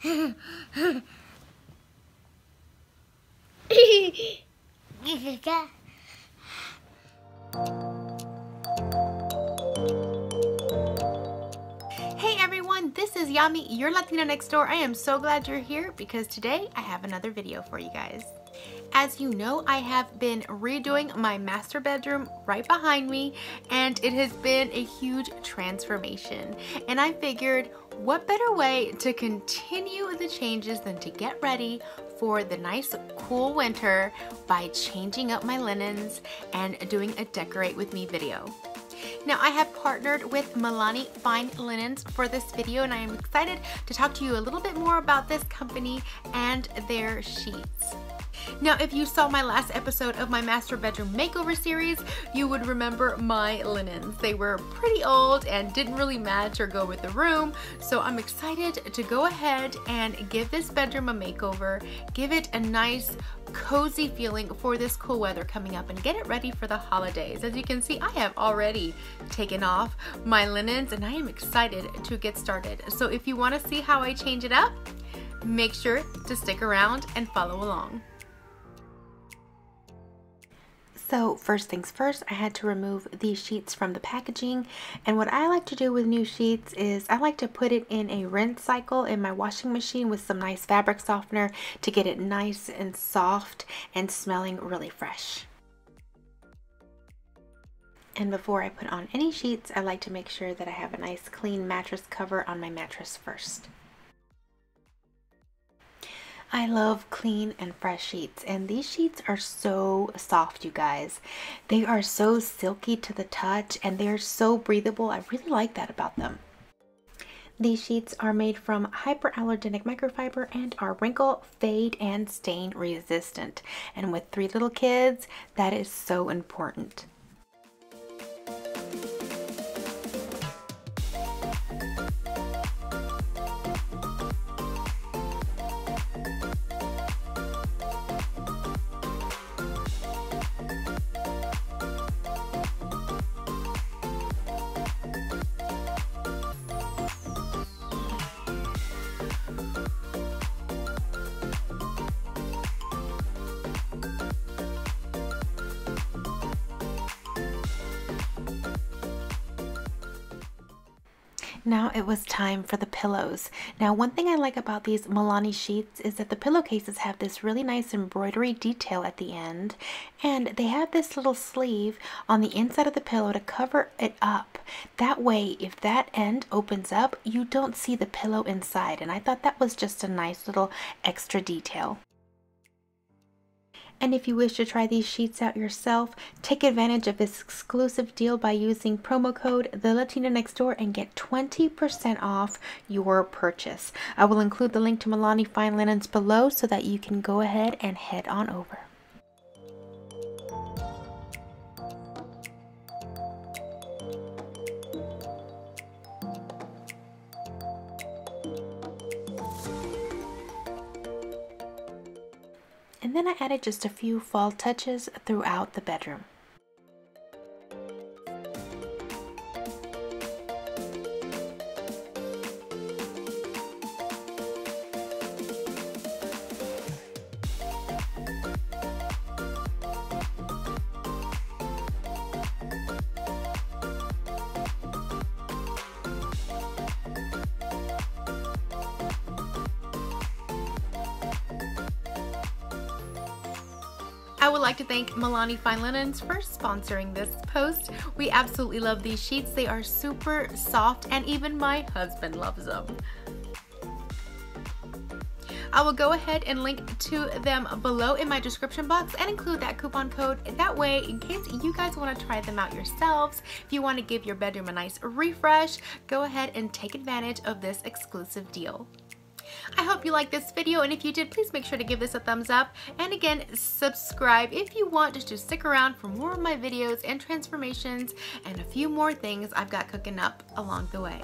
Hey everyone, this is Yami, your Latina next door. I am so glad you're here because today I have another video for you guys. As you know, I have been redoing my master bedroom right behind me, and it has been a huge transformation. And I figured, what better way to continue the changes than to get ready for the nice cool winter by changing up my linens and doing a decorate with me video. Now, I have partnered with Mellanni Fine Linens for this video, and I am excited to talk to you a little bit more about this company and their sheets. Now, if you saw my last episode of my master bedroom makeover series, you would remember my linens. They were pretty old and didn't really match or go with the room, so I'm excited to go ahead and give this bedroom a makeover, give it a nice cozy feeling for this cool weather coming up, and get it ready for the holidays. As you can see, I have already taken off my linens and I am excited to get started. So if you want to see how I change it up, make sure to stick around and follow along. So first things first, I had to remove these sheets from the packaging, and what I like to do with new sheets is I like to put it in a rinse cycle in my washing machine with some nice fabric softener to get it nice and soft and smelling really fresh. And before I put on any sheets, I like to make sure that I have a nice clean mattress cover on my mattress first. I love clean and fresh sheets, and these sheets are so soft, you guys. They are so silky to the touch, and they're so breathable. I really like that about them. These sheets are made from hyperallergenic microfiber and are wrinkle, fade, and stain resistant. And with 3 little kids, that is so important. Now it was time for the pillows. Now, one thing I like about these Mellanni sheets is that the pillowcases have this really nice embroidery detail at the end, and they have this little sleeve on the inside of the pillow to cover it up. That way, if that end opens up, you don't see the pillow inside, and I thought that was just a nice little extra detail. And if you wish to try these sheets out yourself, take advantage of this exclusive deal by using promo code TheLatinaNextDoor and get 20% off your purchase. I will include the link to Mellanni Fine Linens below so that you can go ahead and head on over. And then I added just a few fall touches throughout the bedroom. I would like to thank Mellanni Fine Linens for sponsoring this post. We absolutely love these sheets. They are super soft, and even my husband loves them. I will go ahead and link to them below in my description box and include that coupon code. That way, in case you guys want to try them out yourselves, if you want to give your bedroom a nice refresh, go ahead and take advantage of this exclusive deal. I hope you liked this video, and if you did, please make sure to give this a thumbs up, and again, subscribe if you want to stick around for more of my videos and transformations and a few more things I've got cooking up along the way.